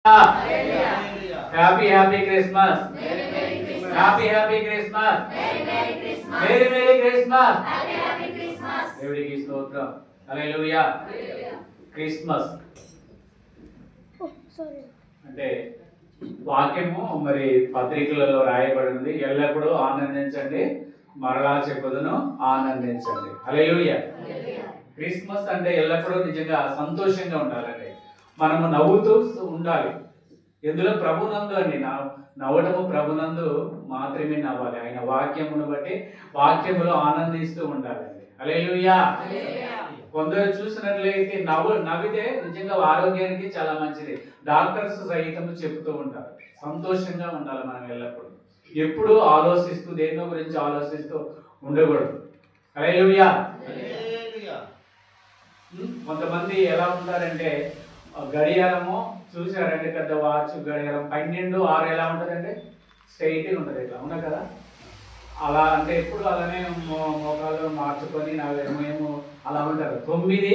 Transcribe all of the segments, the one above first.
Happy happy Christmas. Happy happy Christmas. Merry merry Christmas. దేవుడికి స్తోత్రం. హల్లెలూయా. Christmas అంటే వాక్యము మరి పత్రికలలో రాయబడింది. ఎల్లప్పుడూ ఆనందించండి, మరలా చెప్పుదును ఆనందించండి. హల్లెలూయా. క్రిస్మస్ అంటే ఎల్లప్పుడూ నిజంగా సంతోషంగా ఉండాలండి. మనము నవ్వుతూ ఉండాలి. ఎందులో ప్రభునందు అండి, నవ్వడము ప్రభునందు మాత్రమే నవ్వాలి. ఆయన వాక్యమును బట్టి వాక్యములో ఆనందిస్తూ ఉండాలండి. హల్లెలూయా. కొందరు చూసినట్లయితే నవ్వితే నిజంగా ఆరోగ్యానికి చాలా మంచిది. డాక్టర్స్ సైతం చెబుతూ ఉంటారు సంతోషంగా ఉండాలి మనం ఎల్లప్పుడు. ఎప్పుడు ఆలోచిస్తూ దేని గురించి ఆలోచిస్తూ ఉండకూడదు. హల్లెలూయా. కొంతమంది ఎలా ఉంటారంటే గడియారము చూసారంటే పెద్ద వాచ్ గడియారం 12:06 ఎలా ఉంటుందంటే స్ట్రైట్గా ఉంటుంది, ఇట్లా అవునా కదా. అలా అంటే ఎప్పుడు అలానే మోకాలు మార్చుకొని మేము అలా ఉంటారు. 9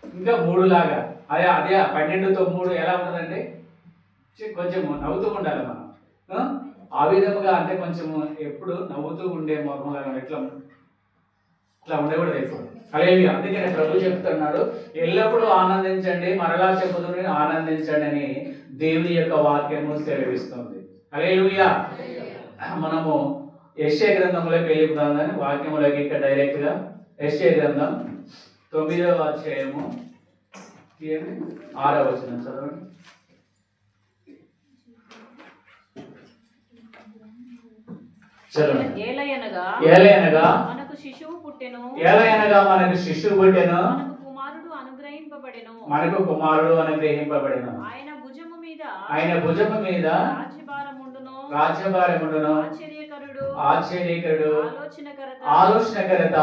ఇంకా 3 లాగా అదే 12:09 ఎలా ఉంటుందంటే కొంచెం నవ్వుతూ ఉండాలి మనం. ఆ విధముగా అంటే కొంచెం ఎప్పుడు నవ్వుతూ ఉండే మొహంలాగా ఇట్లా ఉండకూడదు ఎప్పుడు. హల్లెలూయా. అందుకని ప్రభు చెప్తున్నాడు, ఎల్లప్పుడూ ఆనందించండి, మరలా చెప్పుదును ఆనందించండి అని దేవుని యొక్క వాక్యము సెలవిస్తుంది. హల్లెలూయా. మనము యెషయా గ్రంథంలోకి వెళ్ళిపోతాం కానీ వాక్యములోకి ఇక్కడ డైరెక్ట్గా యెషయా గ్రంథం 9వ అధ్యాయము 6వ వచనం చదవండి. ఏలయనగా మనకు శిశువు పుట్టెను, మనకు కుమారుడు అనుగ్రహింపబడెను. ఆయన భుజము మీద రాజ్యభారముండును. ఆశ్చర్యకరుడు, ఆలోచనకర్త,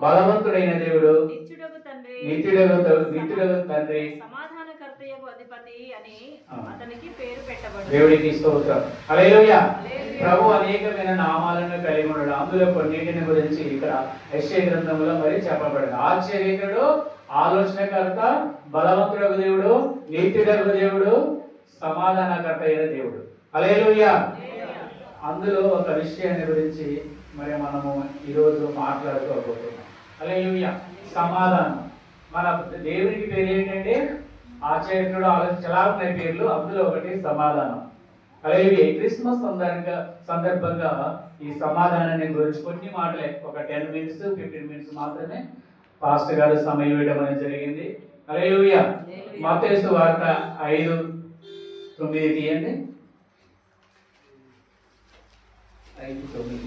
బలవంతుడైన దేవుడు, నిత్యుడగు తండ్రి, సమాధానకర్తయగు అధిపతి అని అతనికి పేరు పెట్టబడింది. దేవుడికి స్తోత్రం. హల్లెలూయా. ప్రభు అనేకమైన నామాలను కలిగి ఉన్నాడు. అందులో కొన్నిటిని గురించి ఇక్కడ యెషయా గ్రంథంలో మరి చెప్పబడింది. ఆశ్చర్యకరుడు, ఆలోచనకర్త, బలవంతుడగు దేవుడు, నిత్యుడగు దేవుడు, సమాధానకర్త అయిన దేవుడు. హల్లెలూయా. అందులో ఒక విషయాన్ని గురించి మరి మనము ఈరోజు మాట్లాడుకోబోతున్నాం. హల్లెలూయా. సమాధానం. మన దేవునికి పేరు ఏంటంటే ఆశ్చర్యకరుడు, చాలా ఉన్నాయి పేర్లు, అందులో ఒకటి సమాధానం. అలాగే క్రిస్మస్ సందర్భంగా ఈ సమాధానాన్ని గురించి కొన్ని మాటలే, ఒక 10 minutes 15 minutes మాత్రమే పాస్టర్ గారు సమయం ఇవ్వడం అనేది జరిగింది. హల్లెలూయా. మత్తయి సువార్త 5:9 తీయండి. 5:9.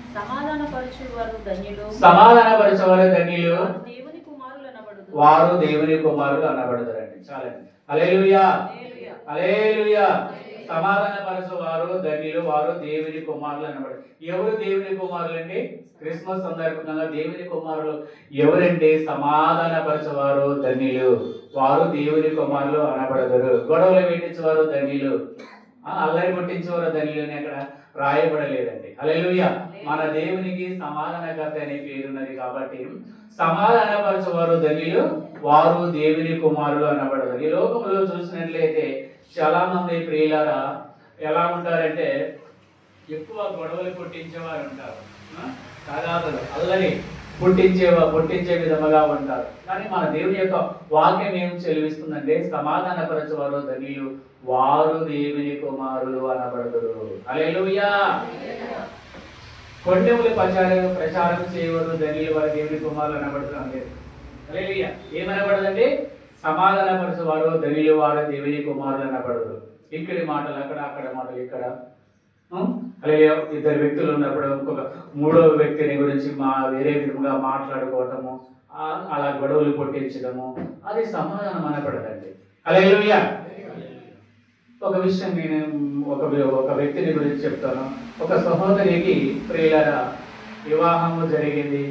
సమాధానపరచువారు ధన్యులు, వారు దేవుని కుమారులు అనబడతారండి. చాలండి. హల్లెలూయా. హల్లెలూయా. సమాధానపరచువారు ధన్యులు, వారు దేవుని కుమారులు అనబడతారు. ఎవరు దేవుని కుమారులు అండి? క్రిస్మస్ సందర్భంగా దేవుని కుమారులు ఎవరండి? సమాధానపరచువారు ధన్యులు, వారు దేవుని కుమారులు అనబడతారు. గొడవలు పెట్టించేవారు ధన్యులు, అల్లరి పుట్టించేవారు ధన్యులు అని అక్కడ రాయబడలేదండి. హల్లెలూయా. మన దేవునికి సమాధానకర్త అనే పేరున్నది కాబట్టి సమాధానపరచువారు ధన్యులు, వారు దేవుని కుమారులు అనబడతారు. ఈ లోకంలో చూసినట్లయితే చాలా మంది ప్రియులారా ఎలా ఉంటారంటే ఎక్కువ గొడవలు పుట్టించేవారు ఉంటారు, తగాదలు అల్లరి పుట్టించే విధముగా ఉంటారు. కానీ మన దేవుని యొక్క వాక్యం ఏం చెలివిస్తుందంటే సమాధానపరచువారు ధన్యులు, వారు దేవుని కుమారులు అనబడతారు. హల్లెలూయా. కొండెములు ప్రచారం చేయవారు ధన్యులు, వారు దేవుని కుమారులు అనబడుతున్నారు. హల్లెలూయా. ఏమనబడదండి? సమాధానపరచువారు ధన్యులు, వారు దేవుని కుమారులు అనబడదు. ఇక్కడి మాటలు అక్కడ, అక్కడ మాటలు ఇక్కడ. అలాగే 2 వ్యక్తులు ఉన్నప్పుడు ఇంకొక 3వ వ్యక్తిని గురించి వేరే విధంగా మాట్లాడుకోవటము, అలా గొడవలు పుట్టించడము, అది సమాధానం అనబడదండి. హల్లెలూయా. ఒక విషయం నేను ఒక వ్యక్తిని గురించి చెప్తాను. ఒక సహోదరికి ప్రియులారా వివాహము జరిగింది,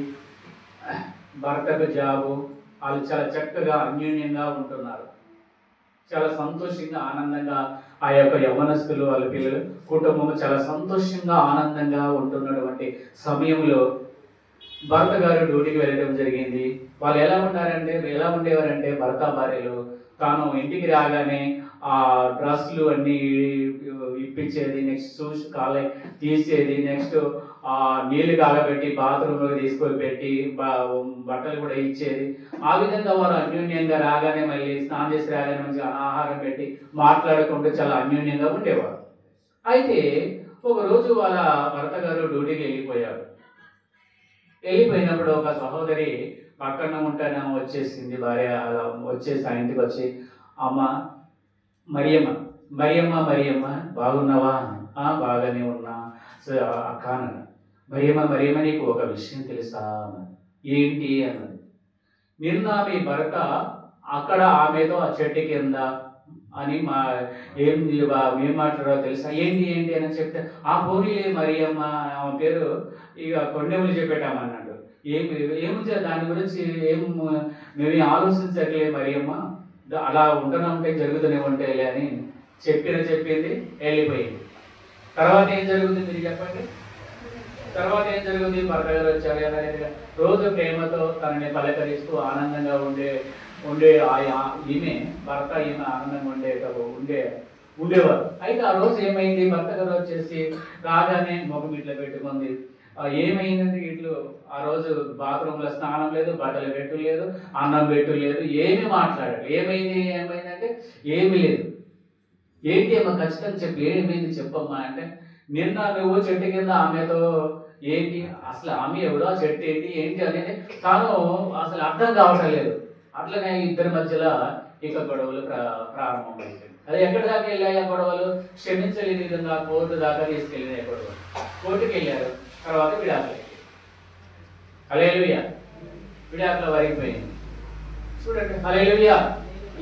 భర్తకు జాబు, వాళ్ళు చాలా చక్కగా అన్యోన్యంగా ఉంటున్నారు. చాలా సంతోషంగా ఆనందంగా ఆ యొక్క యవ్వనస్తులు వాళ్ళ పిల్లలు కుటుంబం చాలా సంతోషంగా ఆనందంగా ఉంటున్నటువంటి సమయంలో భర్త గారు డ్యూటీకి వెళ్ళడం జరిగింది. వాళ్ళు ఎలా ఉండేవారంటే భర్త భార్యలు తాను ఇంటికి రాగానే ఆ డ్రెస్సులు అన్నీ ఇప్పించేది, నెక్స్ట్ షూస్ కాలే తీసేది, నెక్స్ట్ నీళ్లు కాగబెట్టి బాత్రూంలో తీసుకొని పెట్టి బట్టలు కూడా ఇచ్చేది. ఆ విధంగా వారు అన్యోన్యంగా రాగానే మళ్ళీ స్నానం చేసి రాగానే మంచిగా ఆహారం పెట్టి మాట్లాడుకుంటూ చాలా అన్యోన్యంగా ఉండేవారు. అయితే ఒకరోజు వాళ్ళ భర్త గారు డ్యూటీకి వెళ్ళిపోయినప్పుడు ఒక సహోదరి పక్కన ఉంటానేమో వచ్చేసింది. భార్య వచ్చేసి ఆ ఇంటికి వచ్చి, అమ్మ మరియమ్మ బాగున్నావా? బాగానే ఉన్నా అక్క అన్న. మరియమ్మ నీకు ఒక విషయం తెలుసా? ఏంటి అన్నది. నిన్న మీ భర్త అక్కడ ఆమెతో ఆ చెట్టు కింద అని ఏం మాట్లాడారో తెలుసా? ఏంటి అని చెప్తే, ఆ పోనీలే మరియమ్మ, ఆమె పేరు ఇక కొండెములు చెప్పేటామన్నాడు. ఏముంది దాని గురించి మేము ఆలోచించట్లే మరియమ్మ, అలా ఉంటే జరుగుతూనే ఉంటాయిలే అని చెప్పింది, వెళ్ళిపోయింది. తర్వాత ఏం జరుగుతుంది మీరు చెప్పండి? తర్వాత ఏం జరుగుతుంది? భర్త గారు వచ్చారు, రోజు ప్రేమతో తనని పలకరిస్తూ ఆనందంగా ఉండే భర్త ఈమె ఆనందంగా ఉండేవారు. అయితే ఆ రోజు ఏమైంది? భర్త గారు వచ్చేసి రాగానే ముఖం ఇట్లా పెట్టుకుంది. ఏమైందంటే ఇట్లు ఆ రోజు బాత్రూంలో స్నానం లేదు, బట్టలు పెట్టు లేదు, అన్నం పెట్టు లేదు, ఏమీ మాట్లాడారు. ఏమైందంటే ఏమీ లేదు. ఏంటి అమ్మ ఖచ్చితంగా చెప్పి, ఏమైంది చెప్పమ్మా అంటే, నిన్న నువ్వు చెట్టు కింద ఆమెతో ఏంటి అసలు ఆమె ఎవడో చెట్టు ఏంటి అనేది తాను అసలు అర్థం కావటం లేదు. అట్లనే ఇద్దరి మధ్యలో ఇక గొడవలు ప్రారంభమైంది. అది ఎక్కడి దాకా వెళ్ళాయి ఆ గొడవలు? క్షమించలేని విధంగా కోర్టు దాకా తీసుకెళ్ళినాయి గొడవలు. కోర్టుకి వెళ్ళారు. తర్వాత విడాకులు. హల్లెలూయా. విడాకుల వరిగిపోయింది. చూడండి, హల్లెలూయా.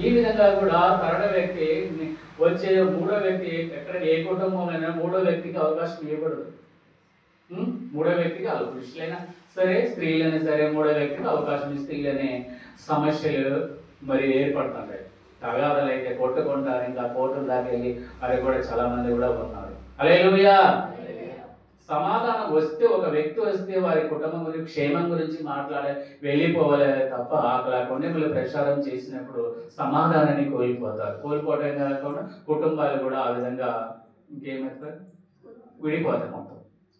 ఈ విధంగా కూడా థర్డ్ వ్యక్తి వచ్చే మూడో వ్యక్తి ఎక్కడ ఏ కుటుంబం అయినా మూడో వ్యక్తికి అవకాశం ఇవ్వకూడదు. మూడో వ్యక్తికి పురుషులైనా సరే స్త్రీలైనా సరే మూడో వ్యక్తికి అవకాశం ఇస్తేనే సమస్యలు మరి ఏర్పడుతుంటాయి. తగాదాలు అయితే కొట్టుకుంటారు, ఇంకా కోర్టుల దాకా వెళ్ళి అది కూడా చాలా మంది కూడా ఉన్నారు. హల్లెలూయా. సమాధానం వస్తే, ఒక వ్యక్తి వస్తే వారి కుటుంబం గురించి క్షేమం గురించి వెళ్ళిపోవాలి తప్ప అక్కడ కొండెములు ప్రచారం చేసినప్పుడు సమాధానాన్ని కోల్పోవడం కాకుండా కుటుంబాలు కూడా ఆ విధంగా ఇంకేమవుతారు, విడిపోతాయి మొత్తం.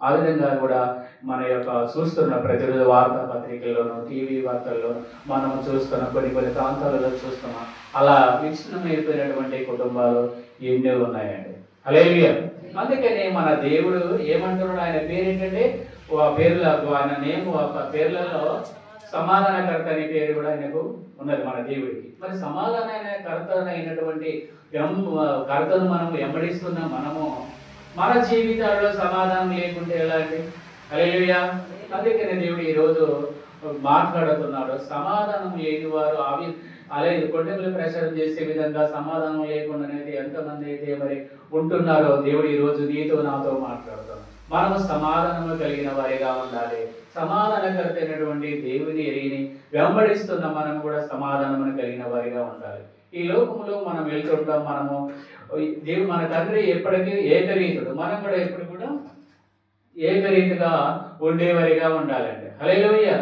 ఆ విధంగా కూడా మన యొక్క చూస్తున్న ప్రతిరోజు వార్తాపత్రికల్లోనూ టీవీ వార్తల్లో మనం చూస్తున్నాం, కొన్ని ప్రాంతాలలో చూస్తున్నాం. అలా విచ్ఛిన్నమైపోయినటువంటి కుటుంబాలు ఎన్నో ఉన్నాయండి. హల్లెలూయా. అందుకని మన దేవుడు ఏమంటున్నాడు? ఆయన పేరు ఏంటంటే పేర్లలో సమాధానకర్త అనే పేరు కూడా ఆయనకు ఉన్నది మన దేవుడికి. మరి సమాధానకర్త అయినటువంటి కర్తను మనం వెంబడిస్తున్నాం. మనము మన జీవితాల్లో సమాధానం లేకుంటే ఎలా అండి? హల్లెలూయా. అందుకనే దేవుడు ఈరోజు మాట్లాడుతున్నాడు. సమాధానం లేని వారు అలాగే కొండెములు ప్రచారం చేసే విధంగా సమాధానం లేకుండా అనేది ఎంతమంది అయితే మరి ఉంటున్నారో దేవుడు ఈరోజు నీతో నాతో మాట్లాడుతాం. మనము సమాధానము కలిగిన వారిగా ఉండాలి. సమాధానకర్త అయినటువంటి దేవుని ఎరిగిని వెంబడిస్తున్న మనం కూడా సమాధానము కలిగిన వారిగా ఉండాలి. ఈ లోకంలో మనం వెళ్తుంటాం. మనము దేవుడు మన తండ్రి ఎప్పటికీ ఏకరీతుడు, మనం కూడా ఎప్పుడు కూడా ఏకరీతిగా ఉండేవారిగా ఉండాలండి. హల్లెలూయా.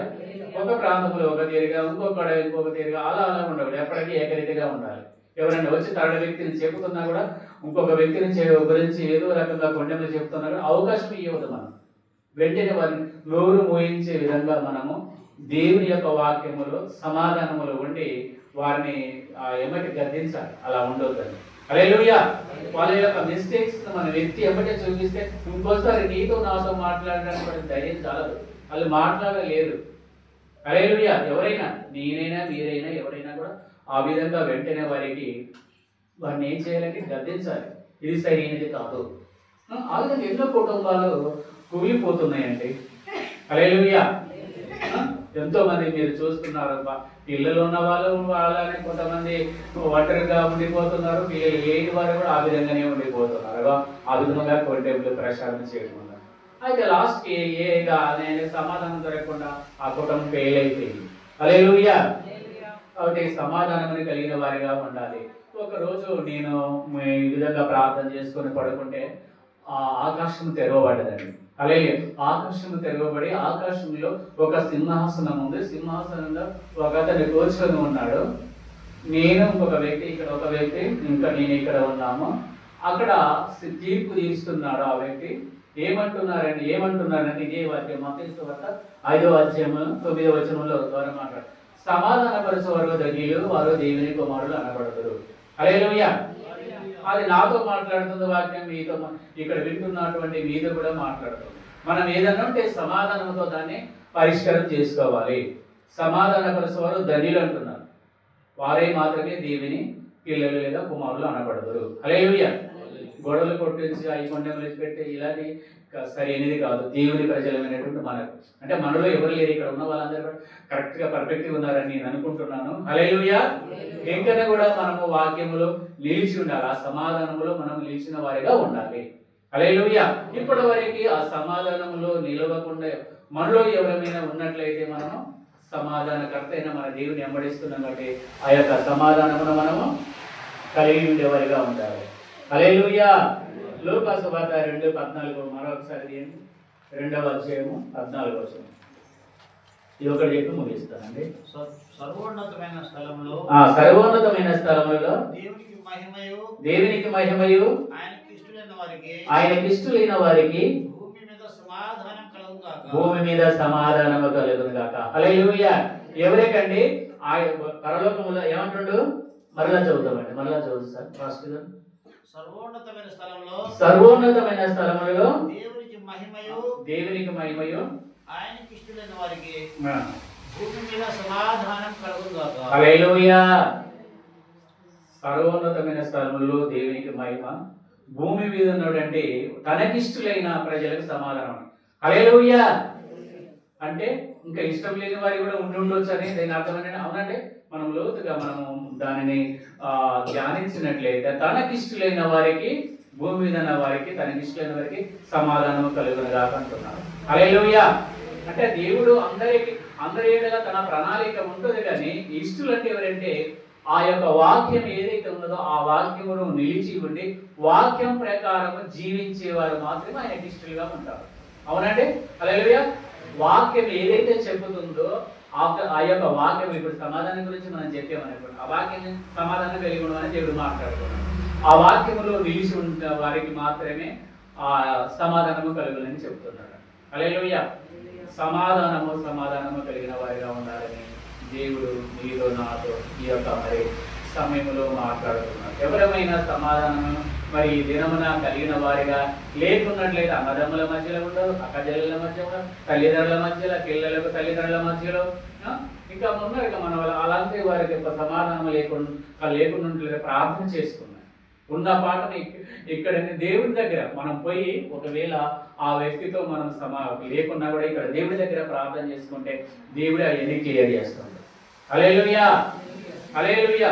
ఒక ప్రాంతంలో ఒక తీరుగా, ఇంకొక తీరుగా అలా ఉండకూడదు. ఎప్పటికీ ఏకరీతిగా ఉండాలి. ఎవరైనా వచ్చి థర్డ్ వ్యక్తిని చెబుతున్నా కూడా ఇంకొక వ్యక్తిని గురించి ఏదో రకంగా కొండెములు చెబుతున్నారు, అవకాశం ఇవ్వదు. మనం వెంటనే వారిని నోరు మోయించే విధంగా మనము దేవుని యొక్క వాక్యములో సమాధానములో ఉండి వారిని ఎమ్మటి గద్దించాలి. అలా ఉండొద్దండి. హల్లెలూయా. వాళ్ళ యొక్క మిస్టేక్స్ మన వ్యక్తి ఎమ్మటే చూపిస్తే ఇంకోసారి నీతో నాతో మాట్లాడడానికి ధైర్యం చాలదు, వాళ్ళు మాట్లాడలేదు. హల్లెలూయా. ఎవరైనా, నేనైనా మీరైనా ఎవరైనా కూడా ఆ విధంగా వెంటనే వారిని ఏం చేయాలంటే గద్దించాలి. ఇది సరైనది కాదు. ఆ విధంగా ఎన్నో కుటుంబాలు కూలిపోతున్నాయండి. హల్లెలూయా. ఎంతో మంది మీరు చూస్తున్నారు, పిల్లలు ఉన్న వాళ్ళని కొంతమంది ఒంటరిగా ఉండిపోతున్నారు, పిల్లలు లేని వారు కూడా ఆ విధంగానే ఉండిపోతున్నారు. ఆ విధంగా కొండెములు ప్రచారం చేయడం. అయితే లాస్ట్కి నేను సమాధానం దొరకకుండా ఆ కుటుంబం ఫెయిల్ అయిపోయింది. హల్లెలూయా. కాబట్టి సమాధానం కలిగిన వారిగా ఉండాలి. ఒకరోజు నేను ఈ విధంగా ప్రార్థన చేసుకొని పడుకుంటే ఆకాశం తెరవబడ్డదండి. అలాగే ఆకాశము తెరవబడి ఆకాశంలో ఒక సింహాసనం ఉంది. సింహాసనంలో ఒక అతను కూర్చొని ఉన్నాడు. నేను ఒక వ్యక్తి, ఇక్కడ ఒక వ్యక్తి, ఇంకా నేను ఇక్కడ ఉన్నాము. అక్కడ తీర్పు తీరుస్తున్నాడు ఆ వ్యక్తి. ఏమంటున్నారంటే ఇదే వాక్యం మత్తయి సువార్త 5వ అధ్యాయము 9వ వచనంలో ద్వారా మాట్లాడు. సమాధానపరచువారు ధన్యులు, వారు దేవుని కుమారులు అనబడతారు. హల్లెలూయా. అది నాతో మాట్లాడుతుంది వాక్యం, మీతో ఇక్కడ వింటున్నటువంటి మీతో కూడా మాట్లాడుతుంది. మనం ఏదన్నా ఉంటే సమాధానంతో దాన్ని పరిష్కారం చేసుకోవాలి. సమాధానపరచువారు ధన్యులు అంటున్నారు. వారే మాత్రమే దేవుని పిల్లలు లేదా కుమారులు అనబడతారు. హల్లెలూయా. గొడవలు కొట్టించి అవి కొండలు పెట్టి ఇలాంటి సరైనది కాదు. దేవుని ప్రజలమైనటువంటి మనకు, అంటే మనలో ఎవరు లేరు, ఇక్కడ ఉన్న వాళ్ళందరూ కరెక్ట్ గా పర్ఫెక్ట్గా ఉన్నారని నేను అనుకుంటున్నాను. హల్లెలూయా. వెంటనే కూడా మనము వాక్యములో నిలిచి ఉండాలి. ఆ సమాధానములో మనం నిలిచిన వారిగా ఉండాలి. హల్లెలూయా. ఇప్పటి వరకు ఆ సమాధానములో నిలవకుండా మనలో ఎవరైనా ఉన్నట్లయితే మనము సమాధానకర్త అయిన మన దేవుని వెంబడిస్తున్నాం కాబట్టి ఆ యొక్క సమాధానమును మనము కలిగి ఉండేవారిగా ఉండాలి. హల్లెలూయా. లూకా సువార్త 2:14 మరొకసారి 2వ అధ్యాయము 14వ వచనం. ఇది ఒకటి చెప్పి ముగిస్తానండి. సర్వోన్నతమైన స్థలములో దేవునికి మహిమయు ఆయనకి ఇష్టలైన వారికి భూమి మీద సమాధానము కలుగును గాక. హల్లెలూయా. ఎవరికండి? పరలోకములో ఏమంటుండు? మరలా చదువుతామండి, మరలా చదువు సార్ ఫాస్ట్ గా. సర్వోన్నతమైన స్థలములలో దేవునికి మహిమయు ఆయనకి ఇష్టలైన వారికి భూమి మీద సమాధానం కలుగును గాక. హల్లెలూయా. సర్వోన్నతమైన స్థలములలో దేవునికి మహిమ, భూమి మీద ఉన్నటువంటి తనకిష్టులైన ప్రజలకు సమాధానం. హల్లెలూయా. అంటే ఇంకా ఇష్టం లేని వారి కూడా ఉండొచ్చు అని దాని అర్థమైనా అవునంటే మనం లోతుగా మనము దానిని ధ్యానించినట్లయితే తనకిష్టులైన వారికి, భూమి మీద ఉన్న వారికి, తనకిష్టులైన వారికి సమాధానం కలుగునుగా అంటున్నాడు. హల్లెలూయా. అంటే దేవుడు అందరి ఏడగా తన ప్రణాళిక ఉంటుంది. కానీ ఇష్టులు అంటే ఎవరంటే ఆ యొక్క వాక్యం ఏదైతే ఉన్నదో ఆ వాక్యమును నిలిచి ఉండి వాక్యం ప్రకారం జీవించేవారు మాత్రమే ఆయనకి ఇష్టలుగా ఉంటారు. అవునండి. హల్లెలూయా. వాక్యం ఏదైతే చెబుతుందో ఆ యొక్క వాక్యం, ఇప్పుడు సమాధానం గురించి మనం చెప్పామనుకోండి, ఆ వాక్యం సమాధానం కలిగి ఉండమని దేవుడు మాట్లాడుతున్నాడు. ఆ వాక్యములో నిలిచి ఉన్న వారికి మాత్రమే ఆ సమాధానము కలుగునని చెబుతున్నాడు. హల్లెలూయా. సమాధానము కలిగిన వారిగా ఉండాలని దేవుడు మీతో నాతో ఈ యొక్క మరి సమయంలో మాట్లాడుతున్నారు. ఎవరైనా సమాధానము మరి దినమున కలిగిన వారిగా లేకున్నట్లయితే అన్నదమ్ముల మధ్యలో ఉండదు, అక్కజల్లుల మధ్య ఉండదు, తల్లిదండ్రుల మధ్యలో, పిల్లలకు తల్లిదండ్రుల మధ్యలో ఇంకా ఉన్నారు. ఇక మన అలాంటి వారికి సమాధానం లేకుండా ప్రార్థన చేసుకున్నాం. ఉన్న పాటను ఇక్కడ దేవుడి దగ్గర మనం పోయి ఒకవేళ ఆ వ్యక్తితో మనం లేకున్నా కూడా ఇక్కడ దేవుడి దగ్గర ప్రార్థన చేసుకుంటే దేవుడు అవన్నీ క్లియర్ చేస్తాడు. హల్లెలూయా. హల్లెలూయా.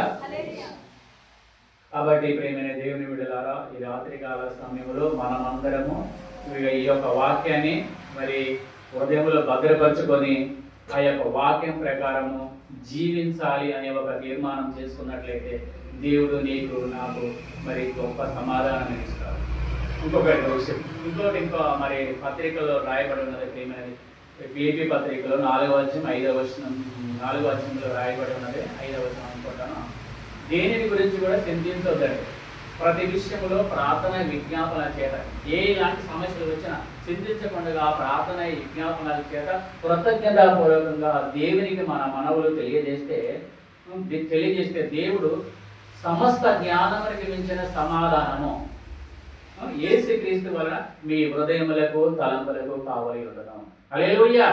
కాబట్టి ప్రియమైన దేవుని బిడ్డలారా, ఈ రాత్రికాల సమయంలో మనమందరము ఈ యొక్క వాక్యాన్ని మరి హృదయంలో భద్రపరచుకొని ఆ యొక్క వాక్యం ప్రకారము జీవించాలి అనే ఒక తీర్మానం చేసుకున్నట్లయితే దేవుడు నీకు నాకు మరి గొప్ప సమాధానం ఇస్తాడు. ఇంకో మరి పత్రికలో రాయబడి ఉన్నది ప్రియమైనది. పిలిపి పత్రికలో 4వ అధ్యాయం 5వ వచనం, 4వ అధ్యాయంలో రాయబడి ఉన్నది 5వ వచనం అనుకుంటాను. దేనిని గురించి కూడా చింతించొద్దండి. ప్రతి విషయంలో ప్రార్థన విజ్ఞాపన చేత, ఎలాంటి సమస్యలు వచ్చినా చింతించకుండా ప్రార్థన విజ్ఞాపనల చేత కృతజ్ఞతాపూర్వకంగా దేవునికి మన మనవులు తెలియజేస్తే దేవుడు సమస్త జ్ఞానమునికి మించిన సమాధానము యేసుక్రీస్తు వలన మీ హృదయములకు తలంపులకు కావలి ఉండడం. హల్లెలూయా.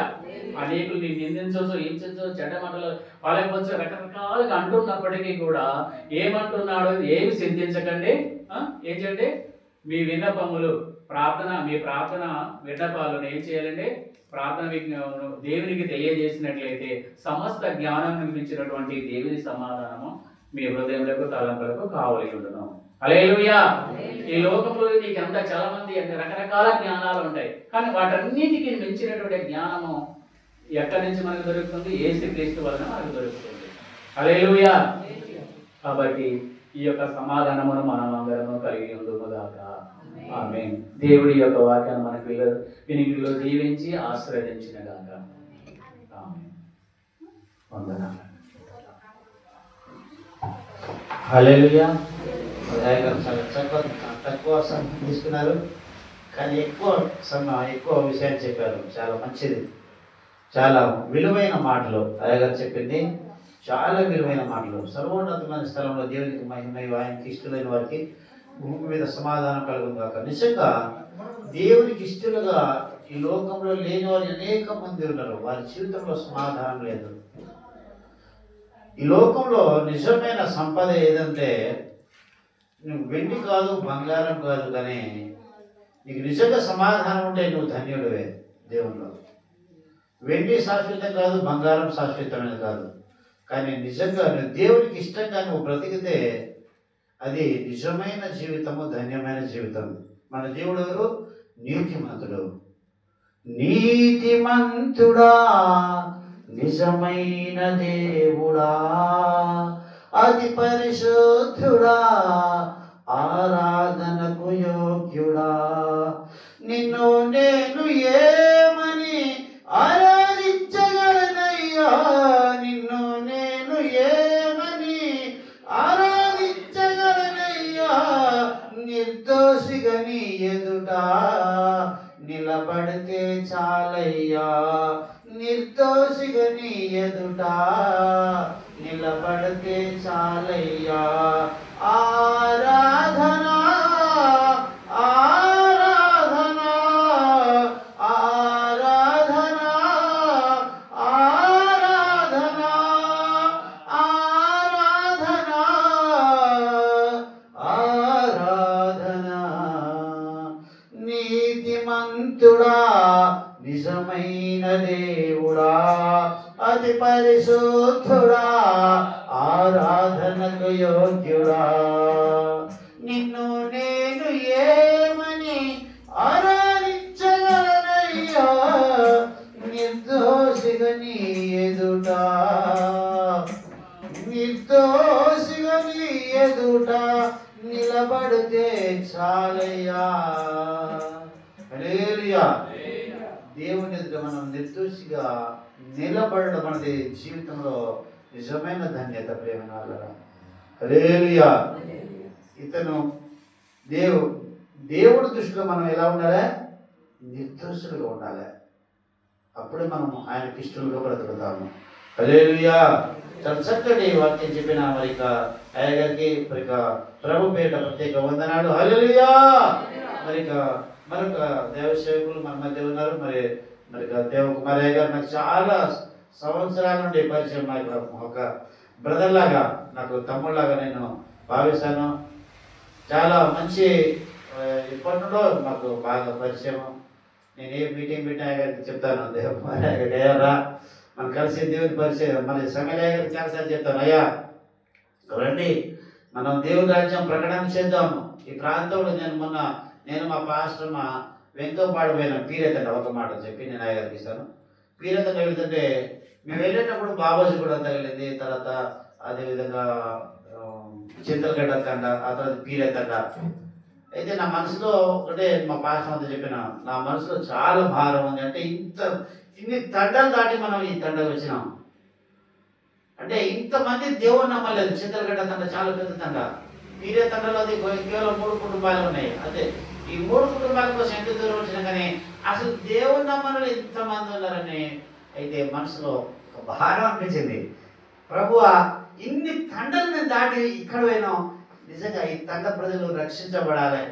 అనేకులు నీ నిందించవచ్చు, హింసించవచ్చు, చెడ్డమాటలు పాలైపోవచ్చు, రకరకాలుగా అంటున్నప్పటికీ కూడా ఏమంటున్నాడు? ఏమి చింతించకండి. ఏం చేయండి? మీ విన్నపములు మీ ప్రార్థన విన్నపాలను ఏం చేయాలండి? ప్రార్థన దేవునికి తెలియజేసినట్లయితే సమస్త జ్ఞానం మించినటువంటి దేవుని సమాధానము మీ హృదయములకు తలంపులకు కావలి ఉండడం. హల్లెలూయా. ఈ లోకంలో నీకు అంతా చాలా మంది రకరకాల జ్ఞానాలు ఉంటాయి, కానీ వాటన్నిటికీ మించినటువంటి జ్ఞానము ఎక్కడి నుంచి మనకు దొరుకుతుంది? యేసుక్రీస్తు వలన మనకు దొరుకుతుంది. హల్లెలూయా. కాబట్టి ఈ యొక్క సమాధానమును మనం అందరము కలిగి ఉందుము గాక. ఆమేన్. దేవుడి యొక్క వాక్యాన్ని మనకు వినికిడిలో దీవించి ఆశీర్వదించిన గాక. ఆమేన్. వందనాలు. హల్లెలూయా. చాలా తక్కువ సమయం తీసుకున్నారు, కానీ ఎక్కువ విషయాలు చెప్పారు. చాలా మంచిది, చాలా విలువైన మాటలు. అయ్యగారు చెప్పింది చాలా విలువైన మాటలు. సర్వోన్నతమైన స్థలంలో దేవునికి మహిమయు, ఆయనకి ఇష్టమైన వారికి భూమి మీద సమాధానం కలుగును గాక. నిజంగా దేవునికి ఇష్టలుగా ఈ లోకంలో లేని వారు అనేక మంది ఉన్నారు. వారి జీవితంలో సమాధానం లేదు. ఈ లోకంలో నిజమైన సంపద ఏదంటే నువ్వు వెండి కాదు, బంగారం కాదు, కానీ నీకు నిజంగా సమాధానం ఉంటే నువ్వు ధన్యుడివే దేవుల్లో. వెండి శాశ్వతం కాదు, బంగారం శాశ్వతమైనది కాదు, కానీ నిజంగా నువ్వు దేవునికి ఇష్టంగా నువ్వు బ్రతికితే అది నిజమైన జీవితము, ధన్యమైన జీవితం. మన దేవుడు ఎవరు? నీతిమంతుడు. నీతిమంతుడా, నిజమైన దేవుడా, అతి పరిశుద్ధుడా, ఆరాధనకు యోగ్యుడా, నిన్ను నేను ఏమని ఆరాధించగలనయ్యా, నిన్ను నేను ఏమని ఆరాధించగలనయ్యా, నిర్దోషిగా నీ ఎదుట నిలబడితే చాలయ్యా, నిర్దోషిగా నీ ఎదుట నిలబడితే చాలయ్యా. ఆరాధనా ఆరాధనా ఆరాధనా ఆరాధనా ఆరాధనా ఆరాధనా. నీతిమంతుడా, నిజమైన దేవుడా, అతి పరిశుద్ధుడా, ఆరాధనకు యోగ్యుడా, నిన్ను నేను ఏమని ఆరాధించగలనయ్యా, నిర్దోషిగా నీ ఎదుట, నిర్దోషిగా నీ ఎదుట నిలబడితే చాలయ్యా. హల్లెలూయా. దేవుని ఎదుట మనం నిర్దోషిగా నిలబడడం అనేది జీవితంలో నిజమైన ధన్యత. ప్రేమ హల్లెలూయా. ఇతను దేవుడి దృష్టిలో మనం ఎలా ఉండాలి? నిర్దోషులుగా ఉండాలి. అప్పుడే మనం ఆయనకి ఇష్టలుగా బ్రతుకుతాము. హల్లెలూయా. చాలా చక్కటి వాక్యం చెప్పిన మరి అయ్యగారికి ప్రభు పేట ప్రత్యేక వందనాలు. హల్లెలూయా. మరి మరొక దేవ సేవకులు మన మధ్య ఉన్నారు. మరి దేవకుమార్ అయ్య గారు నాకు చాలా సంవత్సరాల నుండి పరిచయం. నాకు ఒక బ్రదర్ లాగా, నాకు తమ్ముళ్ళలాగా నేను భావిస్తాను. చాలా మంచి ఇప్పటి నుండో మాకు బాగా పరిచయం. నేను ఏ మీటింగ్ పెట్టిన అయ్య గారికి చెప్తాను, దేవకుమార్ అయ్య గారికి, అయ్యారా మనం కలిసి దేవుని పరిచయం. మరి సమయ అయ్య గారికి చాలాసార్లు చెప్తాను, అయ్యా రండి మనం దేవుని రాజ్యం ప్రకటన చేద్దాము. ఈ ప్రాంతంలో నేను మా పాస్టర్ మా వెంకపాడు పోయిన పీరేతండ ఒక మాట చెప్పి నేను అయ్యగారికి ఇస్తాను. పీరేతండ వెళ్తుంటే మేము వెళ్ళేటప్పుడు బాబాజీ కూడా తగిలింది, తర్వాత అదేవిధంగా చింతలగడ్డ తండ, ఆ తర్వాత పీరేతండ. అయితే నా మనసులో ఒకటే మా పాస్టర్ అంతా చెప్పిన, నా మనసులో చాలా భారం ఉంది. అంటే ఇన్ని తండలు దాటి మనం ఈ తండకు వచ్చినాం అంటే ఇంతమంది దేవుని నమ్మలేదు. చింతలగడ్డ తండ చాలా పెద్ద తండ, పీరే తండలో అది కేవలం 3 కుటుంబాలు ఉన్నాయి. అదే ఈ 3 కుటుంబాల కోసం ఎంత దూరం వచ్చినా కానీ అసలు దేవుని నమ్మలు ఇంతమంది ఉన్నారని అయితే మనసులో ఒక భారం అనిపించింది. ప్రభువా, ఇన్ని తండలు నేను దాటి ఇక్కడ పోయినాం. నిజంగా ఈ తండ ప్రజలు రక్షించబడాలి.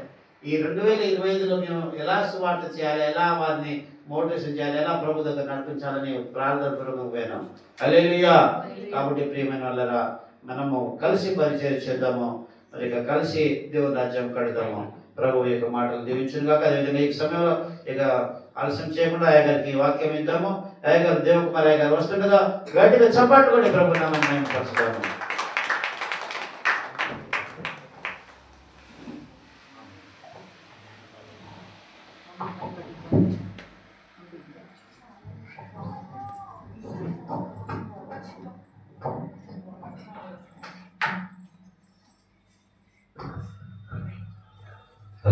ఈ 2025లో మేము ఎలా సువార్త చేయాలి, ఎలా వారిని మోటివేషన్ చేయాలి, ఎలా ప్రభు దగ్గర నడిపించాలని ప్రార్థన పూర్వకంగా పోయినాం. హల్లెలూయా. కాబట్టి ప్రియమైన వాళ్ళరా, మనము కలిసి పరిచయం చేద్దాము. మరి కలిసి దేవుని రాజ్యం కడతాము. ప్రభు యొక్క మాటలు దీవించును గాక. అదేవిధంగా ఈ సమయంలో ఆలస్యం చేయకుండా అయ్యగారికి వాక్యం ఇద్దాము. అయ్యగారు దేవకుమార్ అయ్యగారు వస్తుండగా గట్టిగా చప్పట్లు కూడా ప్రభు నామమున మేము పరుస్తాము.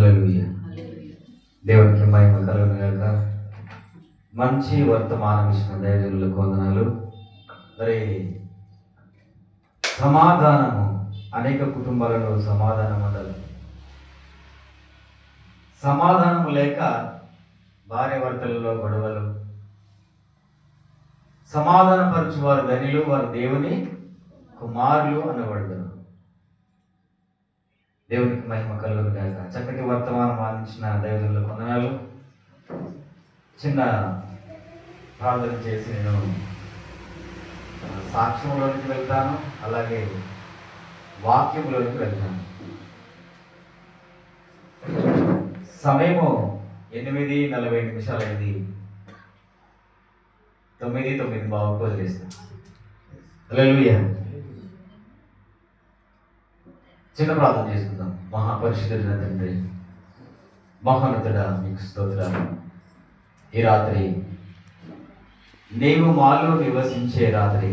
హల్లెలూయా. దేవునికి మహిమ కలుగును గాక. మంచి వర్తమానం ఇచ్చిన దైవజనులకు వందనాలు. మరి సమాధానము, అనేక కుటుంబాలలో సమాధానం ఉండదు. సమాధానము లేక భార్య భర్తలలో గొడవలు. సమాధానపరచు వారు ధనిలు, వారు దేవుని కుమారులు అనబడతారు. దేవునికి మహిమ కలుగును గాక. చక్కటి వర్తమానం అందించిన దైవజనులకు వందనాలు. చిన్న ప్రార్థన చేసి నేను సాక్ష్యంలోనికి వెళ్తాను, అలాగే వాక్యంలోనికి వెళ్తాను. సమయము 8:40 అయింది. 9:09 వదిలేస్తాను. హల్లెలూయా. చిన్న ప్రార్థన చేసుకుందాం. మహాపరిశుద్ధుడైన తండ్రి, మహోన్నతుడా, మీకు స్తోత్రాలు. ఈ రాత్రి నీవు మాలో నివసించే రాత్రి